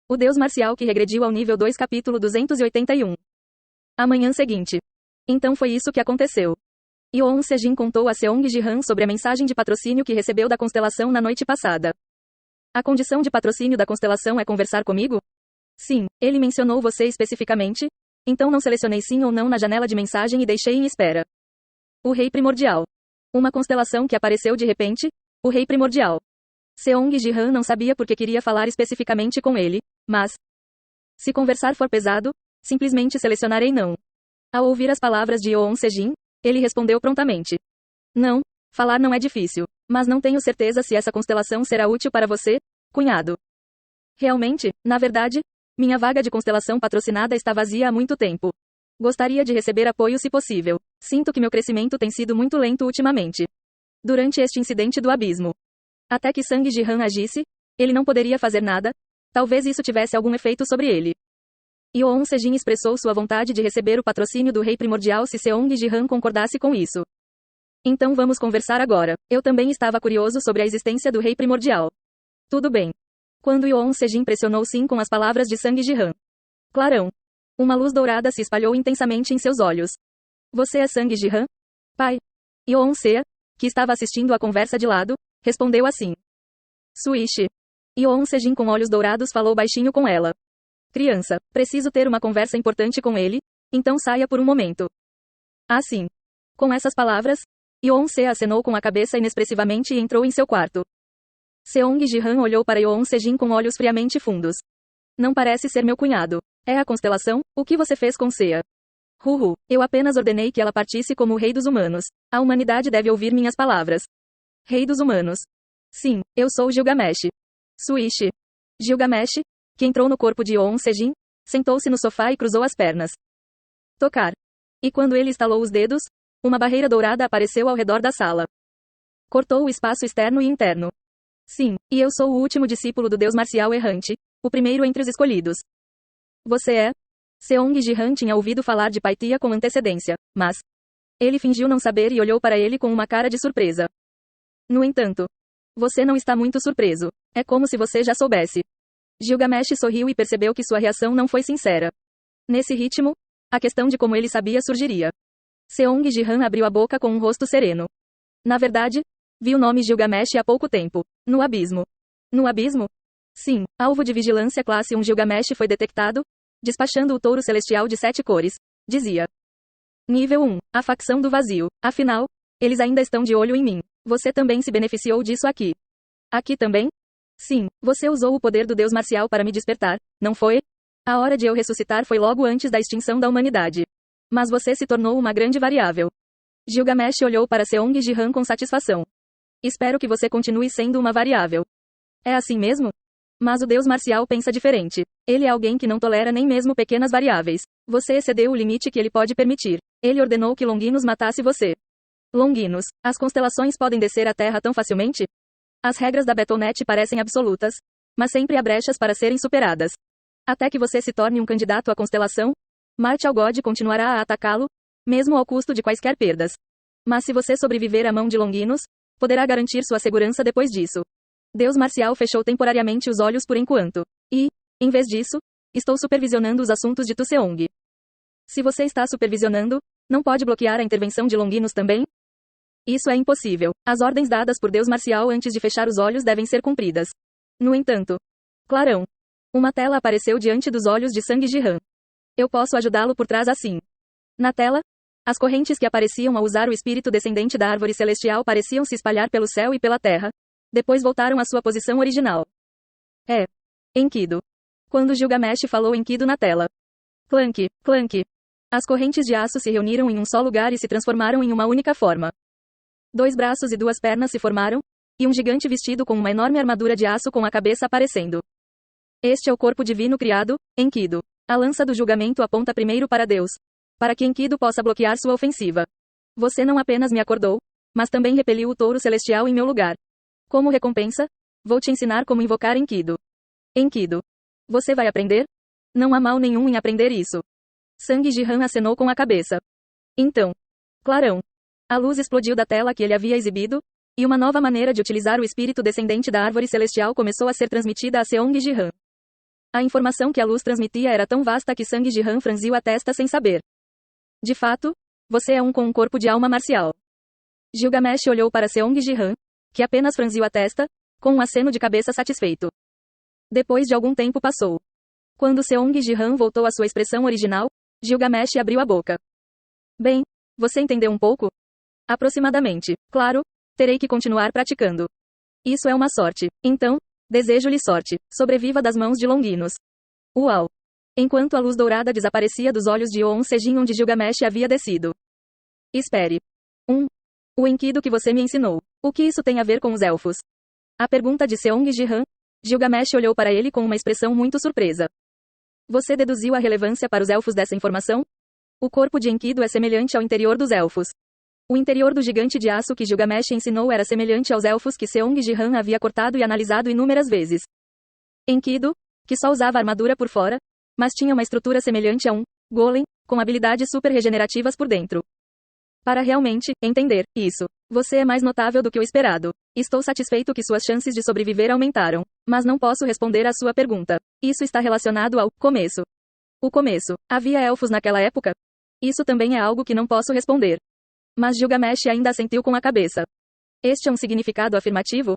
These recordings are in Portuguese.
O deus marcial que regrediu ao nível 2 capítulo 281. A manhã seguinte. Então foi isso que aconteceu. Yeon Sejin contou a Seong Ji-han sobre a mensagem de patrocínio que recebeu da constelação na noite passada. A condição de patrocínio da constelação é conversar comigo? Sim, ele mencionou você especificamente, então não selecionei sim ou não na janela de mensagem e deixei em espera. O Rei Primordial. Uma constelação que apareceu de repente, o Rei Primordial. Seong Ji-han não sabia porque queria falar especificamente com ele, mas se conversar for pesado, simplesmente selecionarei não. Ao ouvir as palavras de Yeon Sejin, ele respondeu prontamente. Não, falar não é difícil, mas não tenho certeza se essa constelação será útil para você, cunhado. Realmente, na verdade, minha vaga de constelação patrocinada está vazia há muito tempo. Gostaria de receber apoio se possível. Sinto que meu crescimento tem sido muito lento ultimamente. Durante este incidente do abismo. Até que Sang Ji-han agisse, ele não poderia fazer nada, talvez isso tivesse algum efeito sobre ele. Yeon Sejin expressou sua vontade de receber o patrocínio do Rei Primordial se Seong Ji-han concordasse com isso. Então vamos conversar agora. Eu também estava curioso sobre a existência do Rei Primordial. Tudo bem. Quando Yeon Sejin pressionou sim com as palavras de Sang Ji-han. Clarão. Uma luz dourada se espalhou intensamente em seus olhos. Você é Sang Ji-han? Pai. Yeon Sea, que estava assistindo a conversa de lado, respondeu assim. Suishi. Yeon Sejin com olhos dourados falou baixinho com ela. Criança, preciso ter uma conversa importante com ele, então saia por um momento. Ah sim. Com essas palavras, Yeon Sea acenou com a cabeça inexpressivamente e entrou em seu quarto. Seong Ji-han olhou para Yeon Sejin com olhos friamente fundos. Não parece ser meu cunhado. É a constelação? O que você fez com Sea? Eu apenas ordenei que ela partisse como o rei dos humanos. A humanidade deve ouvir minhas palavras. Rei dos humanos. Sim, eu sou Gilgamesh. Suishi. Gilgamesh, que entrou no corpo de Yeon Sejin, sentou-se no sofá e cruzou as pernas. Tocar. E quando ele estalou os dedos, uma barreira dourada apareceu ao redor da sala. Cortou o espaço externo e interno. Sim, e eu sou o último discípulo do deus marcial errante, o primeiro entre os escolhidos. Você é? Seong Ji-han tinha ouvido falar de Paithia com antecedência, mas ele fingiu não saber e olhou para ele com uma cara de surpresa. No entanto, você não está muito surpreso. É como se você já soubesse. Gilgamesh sorriu e percebeu que sua reação não foi sincera. Nesse ritmo, a questão de como ele sabia surgiria. Seong Ji-han abriu a boca com um rosto sereno. Na verdade, vi o nome Gilgamesh há pouco tempo. No abismo. No abismo? Sim, alvo de vigilância classe 1 Gilgamesh foi detectado, despachando o touro celestial de 7 cores. Dizia. Nível 1, a facção do vazio. Afinal, eles ainda estão de olho em mim. Você também se beneficiou disso aqui. Aqui também? Sim, você usou o poder do deus marcial para me despertar, não foi? A hora de eu ressuscitar foi logo antes da extinção da humanidade. Mas você se tornou uma grande variável. Gilgamesh olhou para Seong Ji-han com satisfação. Espero que você continue sendo uma variável. É assim mesmo? Mas o deus marcial pensa diferente. Ele é alguém que não tolera nem mesmo pequenas variáveis. Você excedeu o limite que ele pode permitir. Ele ordenou que Longinus matasse você. Longinus, as constelações podem descer à Terra tão facilmente? As regras da Battle.net parecem absolutas, mas sempre há brechas para serem superadas. Até que você se torne um candidato à constelação, Marte Algod continuará a atacá-lo, mesmo ao custo de quaisquer perdas. Mas se você sobreviver à mão de Longinus, poderá garantir sua segurança depois disso. Deus Marcial fechou temporariamente os olhos por enquanto. E, em vez disso, estou supervisionando os assuntos de Tuseong. Se você está supervisionando, não pode bloquear a intervenção de Longinus também? Isso é impossível. As ordens dadas por Deus Marcial antes de fechar os olhos devem ser cumpridas. No entanto, clarão. Uma tela apareceu diante dos olhos de Sang Ji-han. Eu posso ajudá-lo por trás assim. Na tela, as correntes que apareciam ao usar o espírito descendente da árvore celestial pareciam se espalhar pelo céu e pela terra. Depois voltaram à sua posição original. Enkidu. Quando Gilgamesh falou Enkidu na tela. Clank, clank. As correntes de aço se reuniram em um só lugar e se transformaram em uma única forma. 2 braços e 2 pernas se formaram, e um gigante vestido com uma enorme armadura de aço com a cabeça aparecendo. Este é o corpo divino criado, Enkidu. A lança do julgamento aponta primeiro para Deus, para que Enkidu possa bloquear sua ofensiva. Você não apenas me acordou, mas também repeliu o touro celestial em meu lugar. Como recompensa, vou te ensinar como invocar Enkidu. Enkidu. Você vai aprender? Não há mal nenhum em aprender isso. Sang Ji-han acenou com a cabeça. Então. Clarão. A luz explodiu da tela que ele havia exibido, e uma nova maneira de utilizar o espírito descendente da árvore celestial começou a ser transmitida a Seong Ji-han. A informação que a luz transmitia era tão vasta que Sang Jihan franziu a testa sem saber. De fato, você é com um corpo de alma marcial. Gilgamesh olhou para Seong Jihan, que apenas franziu a testa, com um aceno de cabeça satisfeito. Depois de algum tempo passou. Quando Seong Jihan voltou à sua expressão original, Gilgamesh abriu a boca. Bem, você entendeu um pouco? Aproximadamente. Claro, terei que continuar praticando. Isso é uma sorte. Então, desejo-lhe sorte. Sobreviva das mãos de Longinos. Uau! Enquanto a luz dourada desaparecia dos olhos de Yoon Sejin onde Gilgamesh havia descido. Espere. O Enkidu que você me ensinou. O que isso tem a ver com os elfos? A pergunta de Seong Jihan. Gilgamesh olhou para ele com uma expressão muito surpresa. Você deduziu a relevância para os elfos dessa informação? O corpo de Enkidu é semelhante ao interior dos elfos. O interior do gigante de aço que Gilgamesh ensinou era semelhante aos elfos que Seong Jihan havia cortado e analisado inúmeras vezes. Enkidu, que só usava armadura por fora, mas tinha uma estrutura semelhante a um golem, com habilidades super regenerativas por dentro. Para realmente entender isso, você é mais notável do que o esperado. Estou satisfeito que suas chances de sobreviver aumentaram, mas não posso responder à sua pergunta. Isso está relacionado ao começo. O começo. Havia elfos naquela época? Isso também é algo que não posso responder. Mas Gilgamesh ainda assentiu com a cabeça. Este é um significado afirmativo?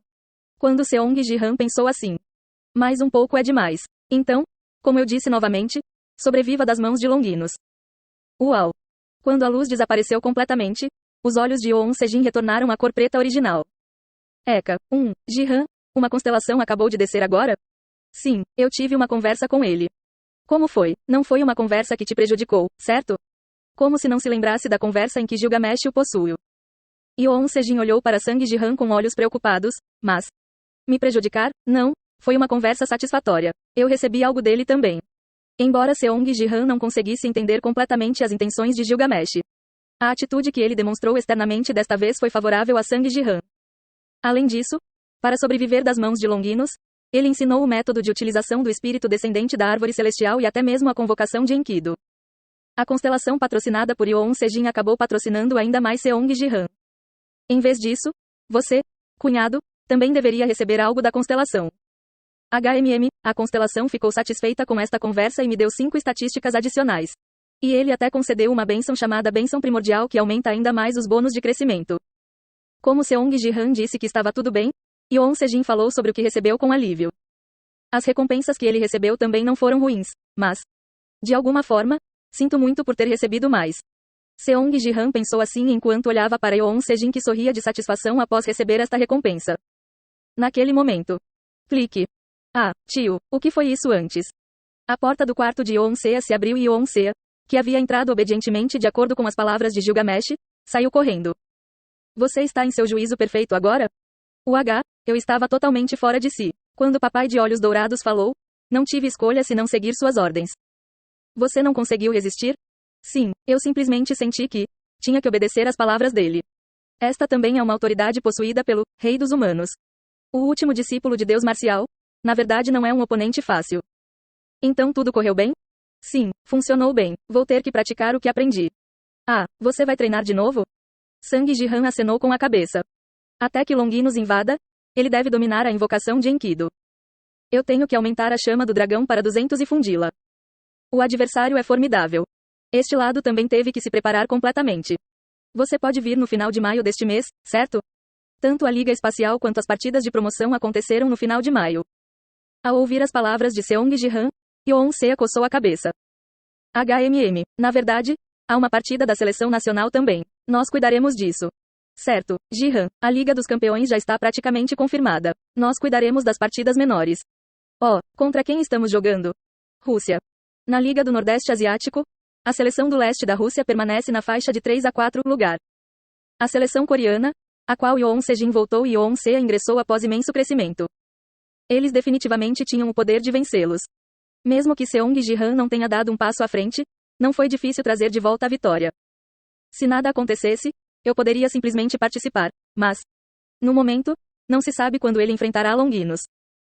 Quando Seong Jihan pensou assim. Mais um pouco é demais. Então, como eu disse novamente, sobreviva das mãos de Longinos. Uau! Quando a luz desapareceu completamente, os olhos de Yoon Sejin retornaram à cor preta original. Eka, Jihan, uma constelação acabou de descer agora? Sim, eu tive uma conversa com ele. Como foi? Não foi uma conversa que te prejudicou, certo? Como se não se lembrasse da conversa em que Gilgamesh o possuiu. Yoon Sejin olhou para Sang Jihan com olhos preocupados, mas... Me prejudicar? Não, foi uma conversa satisfatória. Eu recebi algo dele também. Embora Seong Jihan não conseguisse entender completamente as intenções de Gilgamesh. A atitude que ele demonstrou externamente desta vez foi favorável a Sang Jihan. Além disso, para sobreviver das mãos de Longinos, ele ensinou o método de utilização do espírito descendente da árvore celestial e até mesmo a convocação de Enkidu. A constelação patrocinada por Yoon Sejin acabou patrocinando ainda mais Seong Jihan. Em vez disso, você, cunhado, também deveria receber algo da constelação. A constelação ficou satisfeita com esta conversa e me deu 5 estatísticas adicionais. E ele até concedeu uma bênção chamada bênção primordial que aumenta ainda mais os bônus de crescimento. Como Seong Jihan disse que estava tudo bem, Yoon Sejin falou sobre o que recebeu com alívio. As recompensas que ele recebeu também não foram ruins, mas, de alguma forma, sinto muito por ter recebido mais. Seong Jihan pensou assim enquanto olhava para Yoon Sejin que sorria de satisfação após receber esta recompensa. Naquele momento. Clique. Ah, tio, o que foi isso antes? A porta do quarto de Yoon Sea se abriu e Yoon Sea, que havia entrado obedientemente de acordo com as palavras de Gilgamesh, saiu correndo. Você está em seu juízo perfeito agora? Eu estava totalmente fora de si. Quando papai de olhos dourados falou, não tive escolha senão seguir suas ordens. Você não conseguiu resistir? Sim, eu simplesmente senti que tinha que obedecer às palavras dele. Esta também é uma autoridade possuída pelo Rei dos Humanos. O último discípulo de Deus Marcial, na verdade não é um oponente fácil. Então tudo correu bem? Sim, funcionou bem. Vou ter que praticar o que aprendi. Você vai treinar de novo? Sang Jihan acenou com a cabeça. Até que Longinos invada, ele deve dominar a invocação de Enkidu. Eu tenho que aumentar a chama do dragão para 200 e fundi-la. O adversário é formidável. Este lado também teve que se preparar completamente. Você pode vir no final de maio deste mês, certo? Tanto a Liga Espacial quanto as partidas de promoção aconteceram no final de maio. Ao ouvir as palavras de Seong Jihan, Yoon Sea coçou a cabeça. Na verdade, há uma partida da seleção nacional também. Nós cuidaremos disso. Certo, Jihan, a Liga dos Campeões já está praticamente confirmada. Nós cuidaremos das partidas menores. Contra quem estamos jogando? Rússia. Na Liga do Nordeste Asiático, a seleção do leste da Rússia permanece na faixa de 3 a 4 lugar. A seleção coreana, a qual Yoon Sejin voltou e Yoon Sea ingressou após imenso crescimento. Eles definitivamente tinham o poder de vencê-los. Mesmo que Seong Jihan não tenha dado um passo à frente, não foi difícil trazer de volta a vitória. Se nada acontecesse, eu poderia simplesmente participar, mas, no momento, não se sabe quando ele enfrentará Longinos.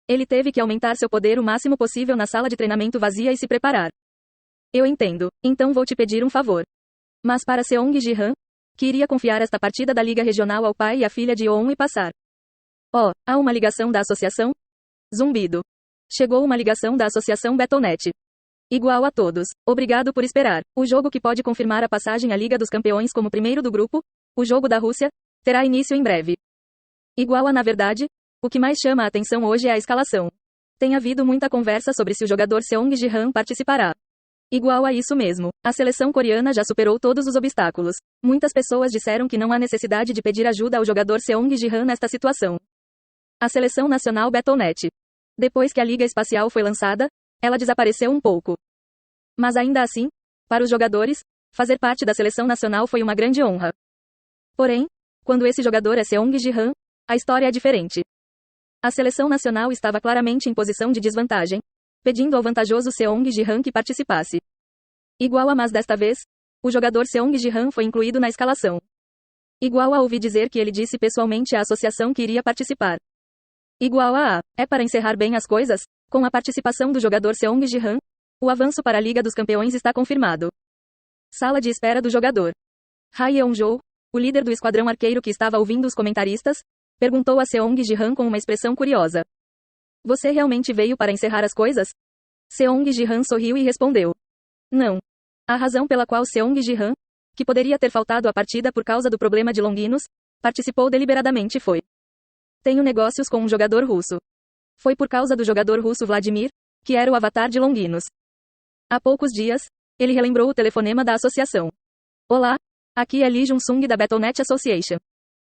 Ele teve que aumentar seu poder o máximo possível na sala de treinamento vazia e se preparar. Eu entendo, então vou te pedir um favor. Mas para Seong Jihan, que iria confiar esta partida da Liga Regional ao pai e à filha de Yoon e passar. Há uma ligação da associação? Zumbido. Chegou uma ligação da associação Battle.net. Igual a todos. Obrigado por esperar. O jogo que pode confirmar a passagem à Liga dos Campeões como primeiro do grupo, o jogo da Rússia, terá início em breve. Igual a na verdade, o que mais chama a atenção hoje é a escalação. Tem havido muita conversa sobre se o jogador Seong Ji-han participará. Igual a isso mesmo, a seleção coreana já superou todos os obstáculos. Muitas pessoas disseram que não há necessidade de pedir ajuda ao jogador Seong Ji-han nesta situação. A seleção nacional Battle.net. Depois que a Liga Espacial foi lançada, ela desapareceu um pouco. Mas ainda assim, para os jogadores, fazer parte da seleção nacional foi uma grande honra. Porém, quando esse jogador é Seong Ji-han, a história é diferente. A seleção nacional estava claramente em posição de desvantagem, pedindo ao vantajoso Seong Ji-han que participasse. Igual a mas desta vez, o jogador Seong Ji-han foi incluído na escalação. Igual a ouvi dizer que ele disse pessoalmente à associação que iria participar. Igual a é para encerrar bem as coisas, com a participação do jogador Seong Ji-han, o avanço para a Liga dos Campeões está confirmado. Sala de espera do jogador. Ha Yeon-jo, o líder do esquadrão arqueiro que estava ouvindo os comentaristas, perguntou a Seong Ji-han com uma expressão curiosa. Você realmente veio para encerrar as coisas? Seong Ji-han sorriu e respondeu. Não. A razão pela qual Seong Ji-han, que poderia ter faltado à partida por causa do problema de Longinos, participou deliberadamente foi. Tenho negócios com um jogador russo. Foi por causa do jogador russo Vladimir, que era o avatar de Longinos. Há poucos dias, ele relembrou o telefonema da associação. Olá, aqui é Lee Jun-sung da Battle.net Association.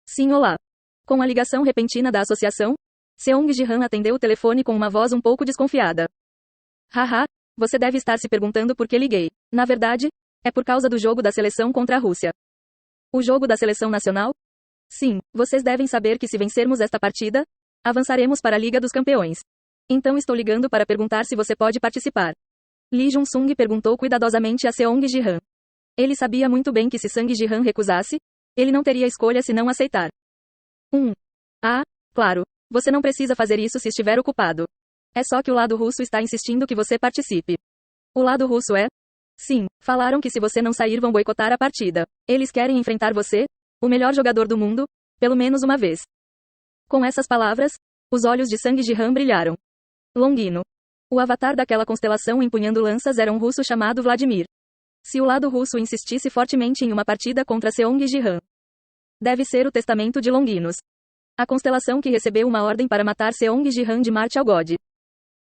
Sim, olá. Com a ligação repentina da associação, Seong Ji-han atendeu o telefone com uma voz um pouco desconfiada. Haha, você deve estar se perguntando por que liguei. Na verdade, é por causa do jogo da seleção contra a Rússia. O jogo da seleção nacional? Sim, vocês devem saber que se vencermos esta partida, avançaremos para a Liga dos Campeões. Então estou ligando para perguntar se você pode participar. Lee Jun-sung perguntou cuidadosamente a Seong Ji-han. Ele sabia muito bem que se Seong Ji-han recusasse, ele não teria escolha se não aceitar. Claro. Você não precisa fazer isso se estiver ocupado. É só que o lado russo está insistindo que você participe. O lado russo é? Sim, falaram que se você não sair vão boicotar a partida. Eles querem enfrentar você, o melhor jogador do mundo, pelo menos uma vez. Com essas palavras, os olhos de Seong Ji-han brilharam. Longino. O avatar daquela constelação empunhando lanças era um russo chamado Vladimir. Se o lado russo insistisse fortemente em uma partida contra Seong Ji-han, deve ser o testamento de Longinos. A constelação que recebeu uma ordem para matar Seong Ji-han de Marte ao God.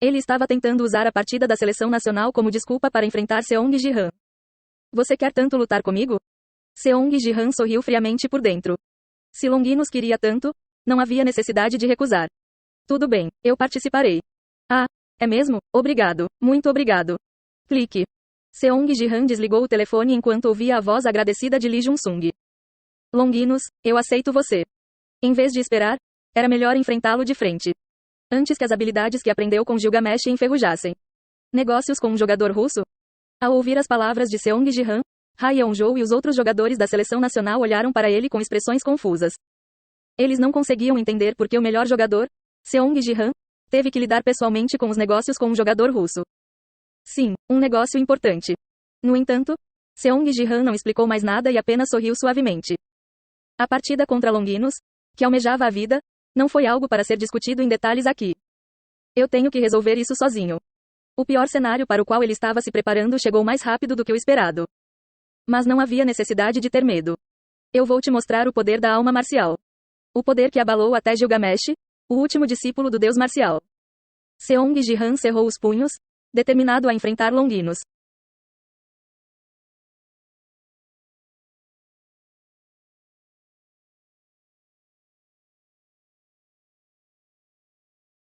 Ele estava tentando usar a partida da seleção nacional como desculpa para enfrentar Seong Ji-han. Você quer tanto lutar comigo? Seong Ji-han sorriu friamente por dentro. Se Longinos queria tanto, não havia necessidade de recusar. Tudo bem, eu participarei. É mesmo? Obrigado, muito obrigado. Clique. Seong Ji-han desligou o telefone enquanto ouvia a voz agradecida de Lee Jun-sung. Longinos, eu aceito você. Em vez de esperar, era melhor enfrentá-lo de frente. Antes que as habilidades que aprendeu com Gilgamesh enferrujassem. Negócios com um jogador russo? Ao ouvir as palavras de Seong Ji-han, Ha Yeon-jo e os outros jogadores da seleção nacional olharam para ele com expressões confusas. Eles não conseguiam entender por que o melhor jogador, Seong Ji-han, teve que lidar pessoalmente com os negócios com um jogador russo. Sim, um negócio importante. No entanto, Seong Ji-han não explicou mais nada e apenas sorriu suavemente. A partida contra Longinos, que almejava a vida, não foi algo para ser discutido em detalhes aqui. Eu tenho que resolver isso sozinho. O pior cenário para o qual ele estava se preparando chegou mais rápido do que o esperado. Mas não havia necessidade de ter medo. Eu vou te mostrar o poder da alma marcial. O poder que abalou até Gilgamesh, o último discípulo do deus marcial. Seong Ji-han cerrou os punhos, determinado a enfrentar Longinos.